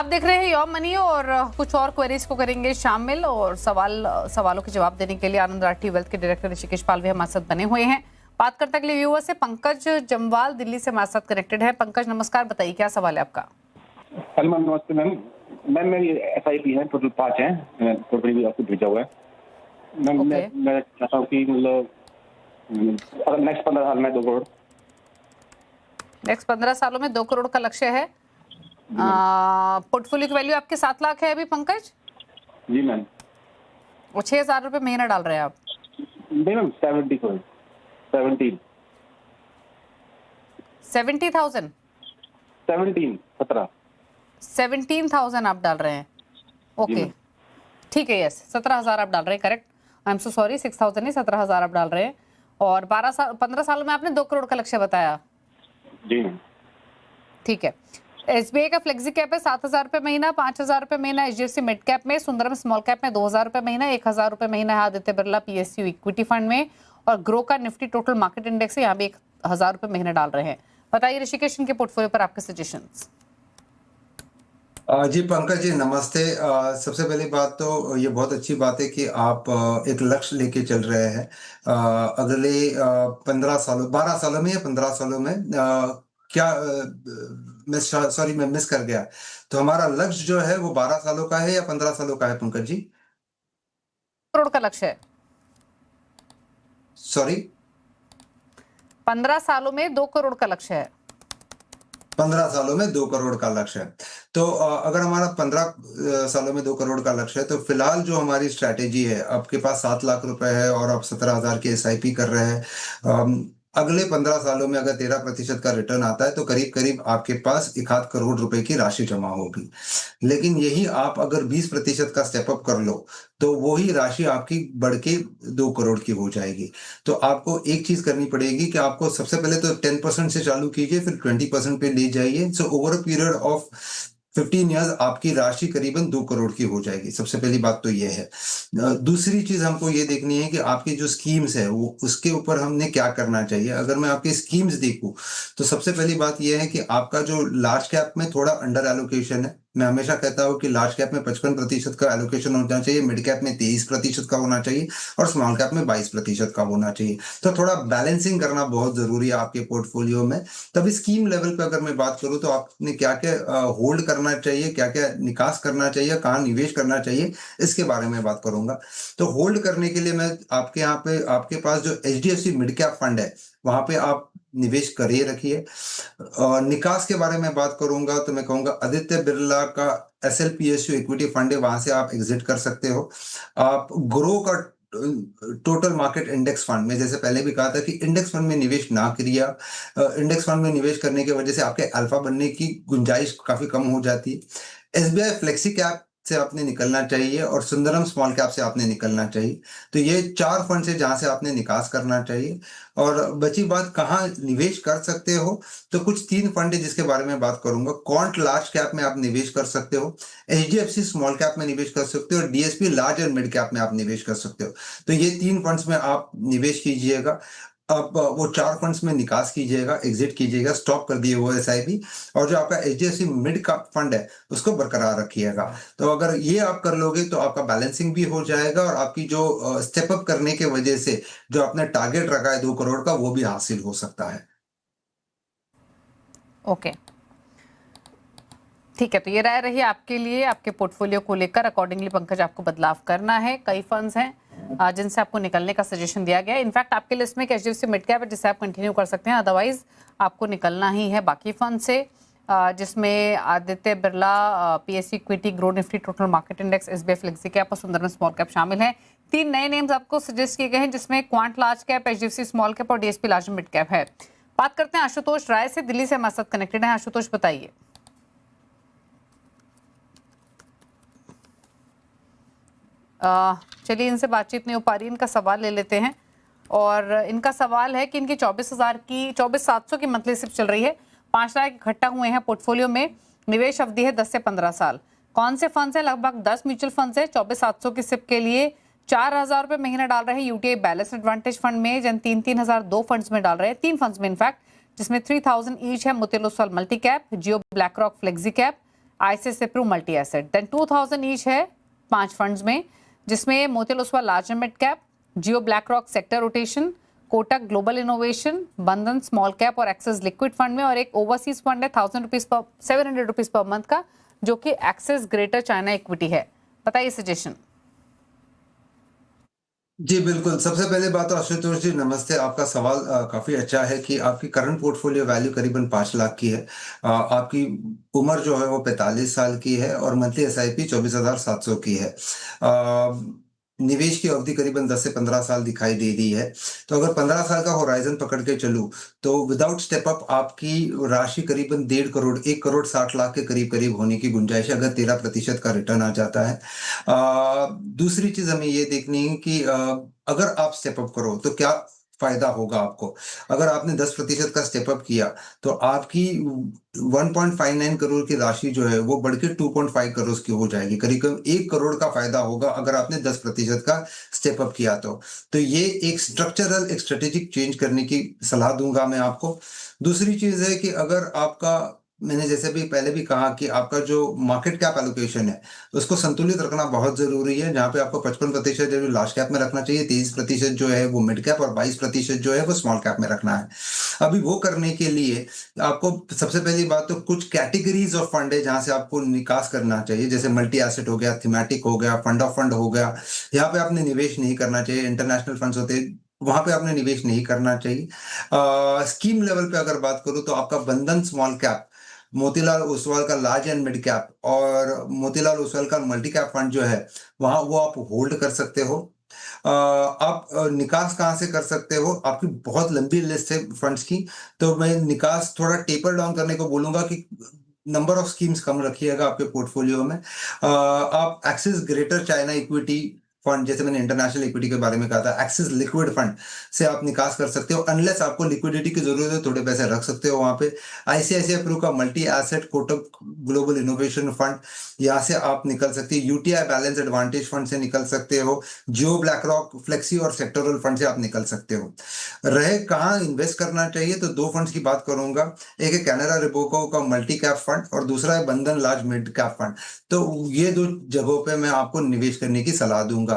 आप देख रहे हैं योर मनी और कुछ और क्वेरीज को करेंगे शामिल और सवालों के जवाब देने के लिए आनंद राठी वेल्थ के डायरेक्टर ऋषिकेश पाल भी हमारे साथ बने हुए हैं। बात करते हैं अगले व्यूअर से। पंकज जमवाल दिल्ली से हमारे साथ कनेक्टेड है। पंकज नमस्कार, बताइए क्या सवाल है आपका। हेलो मैम, नमस्ते मैम। मैम मेरी SIP है, टोटल 5 है, टोटल भी आपको भेजा हुआ है मैम। मैं चाहता हूँ कि मतलब अगर नेक्स्ट 15 साल में 2 करोड़। नेक्स्ट 15 सालों में 2 करोड़ का लक्ष्य है। पोर्टफोलियो की वैल्यू आपके 7 लाख है अभी पंकज? जी मैम। और 6,000 रुपए महीना डाल रहे हैं आप? नहीं मैम, 70 करोड़। 17 17,000 आप डाल रहे हैं। ओके ठीक है, यस 17,000 आप डाल रहे हैं, correct. I am so sorry, 6,000 नहीं 17,000 आप डाल रहे हैं। और 15 सालों में आपने 2 करोड़ का लक्ष्य बताया। जी मैम। ठीक है। SBI का फ्लेक्सी कैप है 7,000 रुपए महीना, 5,000 रुपए महीना HDFC मिड कैप में, सुंदरम स्मॉल कैप में 2,000 रुपए महीना, 1,000 रुपए महीना है Aditya Birla PSU equity fund में, और ग्रो का निफ्टी टोटल मार्केट इंडेक्स है यहाँ भी 1,000 रुपए महीना डाल रहे हैं। बताइए ऋषिकेश, इनके पोर्टफोलियो पर आपके सजेशंस। जी पंकज जी नमस्ते। सबसे पहली बात तो ये बहुत अच्छी बात है कि आप एक लक्ष्य लेके चल रहे हैं। अगले 15 सालों 12 सालों में या 15 सालों में क्या मैं मिस कर गया। तो हमारा लक्ष्य जो है वो 12 सालों का है या 15 सालों का है पंकज जी? करोड़ का लक्ष्य है। सॉरी, 15 सालों में 2 करोड़ का लक्ष्य है। 15 सालों में 2 करोड़ का लक्ष्य है। तो अगर हमारा 15 सालों में 2 करोड़ का लक्ष्य है तो फिलहाल जो हमारी स्ट्रैटेजी है, आपके पास 7 लाख रुपए है और आप 17,000 की SIP कर रहे हैं। अगले 15 सालों में अगर 13% का रिटर्न आता है तो करीब करीब आपके पास 1 करोड़ रुपए की राशि जमा होगी। लेकिन यही आप अगर 20% का स्टेप अप कर लो तो वही राशि आपकी बढ़ के 2 करोड़ की हो जाएगी। तो आपको एक चीज करनी पड़ेगी कि आपको सबसे पहले तो 10% से चालू कीजिए, फिर 20% पे ले जाइए। So over a period of 15 years आपकी राशि करीबन 2 करोड़ की हो जाएगी। सबसे पहली बात तो ये है। दूसरी चीज हमको ये देखनी है कि आपकी जो स्कीम्स है वो उसके ऊपर हमने क्या करना चाहिए। अगर मैं आपकी स्कीम्स देखूं तो सबसे पहली बात यह है कि आपका जो लार्ज कैप में थोड़ा अंडर एलोकेशन है। मैं हमेशा कहता हूं कि लार्ज कैप में 55% का एलोकेशन होना चाहिए, मिड कैप में 23% का होना चाहिए और स्मॉल कैप में 22% का होना चाहिए। तो थोड़ा बैलेंसिंग करना बहुत जरूरी है आपके पोर्टफोलियो में। तभी स्कीम लेवल पे अगर मैं बात करूं तो आपने क्या क्या होल्ड करना चाहिए, क्या क्या निकास करना चाहिए, कहाँ निवेश करना चाहिए, इसके बारे में बात करूंगा। तो होल्ड करने के लिए मैं आपके यहाँ पे आपके पास जो HDFC मिड कैप फंड है वहां पे आप निवेश करिए रखिए। और निकास के बारे में बात करूंगा तो मैं कहूंगा आदित्य बिरला का SLPSU इक्विटी फंड है, वहां से आप एग्जिट कर सकते हो। आप ग्रो का टोटल मार्केट इंडेक्स फंड में, जैसे पहले भी कहा था कि इंडेक्स फंड में निवेश ना करिए। इंडेक्स फंड में निवेश करने की वजह से आपके अल्फा बनने की गुंजाइश काफी कम हो जाती है। SBI फ्लेक्सी कैप से आपने निकलना चाहिए और सुंदरम स्मॉल कैप से आपने निकलना चाहिए। तो ये 4 फंड से जहां से आपने निकास करना चाहिए। और बची बात कहाँ निवेश कर सकते हो, तो कुछ 3 फंड है जिसके बारे में बात करूंगा। क्वांट लार्ज कैप में आप निवेश कर सकते हो, HDFC स्मॉल कैप में निवेश कर सकते हो और DSP large and mid cap में आप निवेश कर सकते हो। तो ये 3 फंड्स में आप निवेश कीजिएगा। अब वो 4 फंड्स में निकास कीजिएगा, एग्जिट कीजिएगा, स्टॉप कर दिए वो SIP। और जो आपका HDFC मिड का फंड है उसको बरकरार रखिएगा। तो अगर ये आप कर लोगे तो आपका बैलेंसिंग भी हो जाएगा और आपकी जो स्टेप अप करने के वजह से जो आपने टारगेट रखा है 2 करोड़ का वो भी हासिल हो सकता है। ओके ठीक है, तो ये राय रही आपके लिए आपके पोर्टफोलियो को लेकर। अकॉर्डिंगली पंकज आपको बदलाव करना है। कई फंड्स हैं जिनसे आपको निकलने का सजेशन दिया गया है। इनफैक्ट आपके लिस्ट में HDFC मिड कैप है जिससे आप कंटिन्यू कर सकते हैं, अदरवाइज आपको निकलना ही है बाकी फंड से, जिसमें Aditya Birla PSU equity, grow Nifty total market index, SBI flexi cap और सुंदरम स्मॉल कैप शामिल है। 3 नए नेम्स आपको सजेस्ट किए गए हैं जिसमें quant large cap, HDFC small cap और DSP लार्ज मिड कैप है। बात करते हैं आशुतोष राय से, दिल्ली से हमारे साथ कनेक्टेड है। आशुतोष बताइए। चलिए इनसे बातचीत नहीं हो पा रही, इनका सवाल ले लेते हैं। और इनका सवाल है कि इनकी 24,700 की मंथली सिप चल रही है, 5 लाख इकट्ठा हुए हैं पोर्टफोलियो में, निवेश अवधि है 10 से 15 साल। कौन से फंड्स है? लगभग 10 म्यूचुअल फंड्स है। 24,700 की सिप के लिए 4,000 रुपए महीना डाल रहे हैं UTI बैलेंस एडवांटेज फंड में, जन 3,000 2 फंड्स में डाल रहे हैं, 3 फंड्स में इनफैक्ट, जिसमें 3,000 ईच है Motilal Oswal multi cap, Jio BlackRock flexi cap, ICICI Pru multi asset, then 2000 each है 5 फंड्स में, जिसमें Motilal Oswal large mid cap, Jio BlackRock sector rotation, Kotak global innovation, Bandhan small cap और एक्सेस लिक्विड फंड में, और एक ओवरसीज फंड है 700 रुपीज पर मंथ का, जो कि एक्सेस ग्रेटर चाइना इक्विटी है। बताइए सजेशन। जी बिल्कुल, सबसे पहले बात तो आशुतोष जी नमस्ते। आपका सवाल काफ़ी अच्छा है कि आपकी करंट पोर्टफोलियो वैल्यू करीबन 5 लाख की है। आपकी उम्र जो है वो 45 साल की है और मंथली एसआईपी 24,700 की है। निवेश की अवधि करीबन 10 से 15 साल दिखाई दे रही है। तो अगर 15 साल का होराइजन पकड़ के चलूँ तो विदाउट स्टेप अप आपकी राशि करीबन 1.5 करोड़ 1 करोड़ 60 लाख के करीब करीब होने की गुंजाइश है, अगर 13% का रिटर्न आ जाता है। दूसरी चीज हमें ये देखनी है कि अगर आप स्टेप अप करो तो क्या फायदा होगा आपको। अगर आपने 10% का स्टेप अप किया तो आपकी 1.59 करोड़ की राशि जो है वो बढ़ के 2.5 करोड़ की हो जाएगी। करीब करीब 1 करोड़ का फायदा होगा अगर आपने 10% का स्टेप अप किया तो ये एक स्ट्रक्चरल एक स्ट्रेटेजिक चेंज करने की सलाह दूंगा मैं आपको। दूसरी चीज है कि अगर आपका, मैंने जैसे भी पहले भी कहा कि आपका जो मार्केट कैप एलोकेशन है उसको संतुलित रखना बहुत जरूरी है, जहां पे आपको 55% जो लार्ज कैप में रखना चाहिए, 23% जो है वो मिड कैप और 22% जो है वो स्मॉल कैप में रखना है। अभी वो करने के लिए आपको सबसे पहली बात तो कुछ कैटेगरीज ऑफ फंड है जहां से आपको निकास करना चाहिए, जैसे मल्टी एसेट हो गया, थीमेटिक हो गया, फंड ऑफ फंड हो गया। यहाँ पे आपने निवेश नहीं करना चाहिए। इंटरनेशनल फंड्स होते हैं वहां पे आपने निवेश नहीं करना चाहिए। स्कीम लेवल पे अगर बात करूं तो आपका बंधन स्मॉल कैप, मोतीलाल ओसवाल का लार्ज एंड मिड कैप और मोतीलाल ओसवाल का मल्टी कैप फंड जो है वहां वो आप होल्ड कर सकते हो। आप निकास कहाँ से कर सकते हो, आपकी बहुत लंबी लिस्ट है फंड्स की, तो मैं निकास थोड़ा टेपर डाउन करने को बोलूंगा कि नंबर ऑफ स्कीम्स कम रखिएगा आपके पोर्टफोलियो में। आप axis greater China equity fund, जैसे मैंने इंटरनेशनल इक्विटी के बारे में कहा था, एक्सिस लिक्विड फंड से आप निकास कर सकते हो। अनलेस आपको लिक्विडिटी की जरूरत है थोड़े पैसे रख सकते हो वहां पे। आईसीआईसीआई प्रू का multi asset Kotak global innovation fund, यहाँ से आप निकल सकते हो। यूटीआई बैलेंस एडवांटेज फंड से निकल सकते हो। जियो ब्लैक रॉक फ्लेक्सी और सेक्टोरल फंड से आप निकल सकते हो। रहे कहाँ इन्वेस्ट करना चाहिए तो 2 फंड्स की बात करूंगा। एक है कैनरा रिबोको का मल्टी कैप फंड और दूसरा है बंधन लार्ज मिड कैप फंड। तो ये 2 जगहों पे मैं आपको निवेश करने की सलाह दूंगा।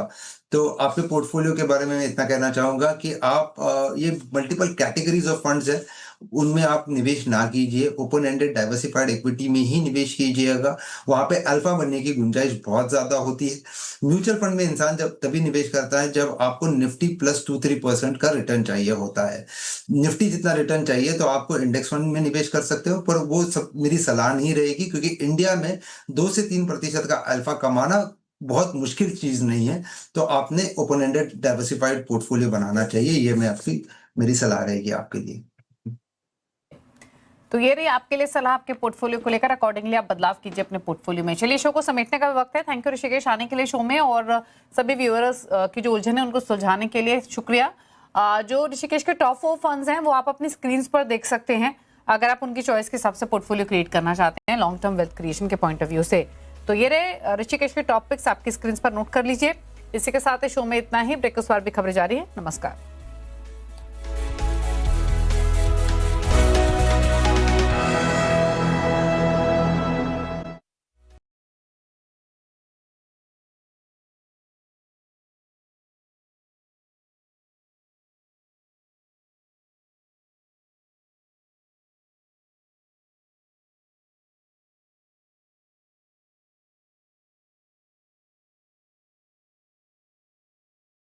तो आपके पोर्टफोलियो के बारे में मैं इतना कहना चाहूंगा कि आप ये मल्टीपल कैटेगरीज ऑफ फंड्स है उनमें आप निवेश ना कीजिए। ओपन एंडेड डाइवर्सिफाइड इक्विटी में ही निवेश कीजिएगा, वहां पे अल्फा बनने की गुंजाइश बहुत ज्यादा होती है। म्यूचुअल फंड में इंसान जब तभी निवेश करता है जब आपको निफ्टी प्लस 2-3% का रिटर्न चाहिए होता है। निफ्टी जितना रिटर्न चाहिए तो आपको इंडेक्स फंड में निवेश कर सकते हो, पर वो सब मेरी सलाह नहीं रहेगी, क्योंकि इंडिया में 2 से 3% का अल्फा कमाना बहुत मुश्किल चीज नहीं है। तो आपने ओपन एंडेड डाइवर्सिफाइड पोर्टफोलियो बनाना चाहिए, ये मैं मेरी सलाह रहेगी आपके लिए। तो ये रही आपके लिए सलाह आपके पोर्टफोलियो को लेकर। अकॉर्डिंगली आप बदलाव कीजिए अपने पोर्टफोलियो में। चलिए, शो को समेटने का भी वक्त है। थैंक यू ऋषिकेश आने के लिए शो में, और सभी व्यूअर्स की जो उलझन है उनको सुलझाने के लिए शुक्रिया। जो ऋषिकेश के टॉप 4 फंड्स हैं वो आप अपनी स्क्रीन पर देख सकते हैं, अगर आप उनकी चॉइस के हिसाब से पोर्टफोलियो क्रिएट करना चाहते हैं लॉन्ग टर्म वेल्थ क्रिएशन के पॉइंट ऑफ व्यू से। तो ये रहे ऋषिकेश के टॉप पिक्स, आपकी स्क्रीन पर नोट कर लीजिए। इसी के साथ शो में इतना ही। ब्रेक के बाद भी खबरें जारी है। नमस्कार।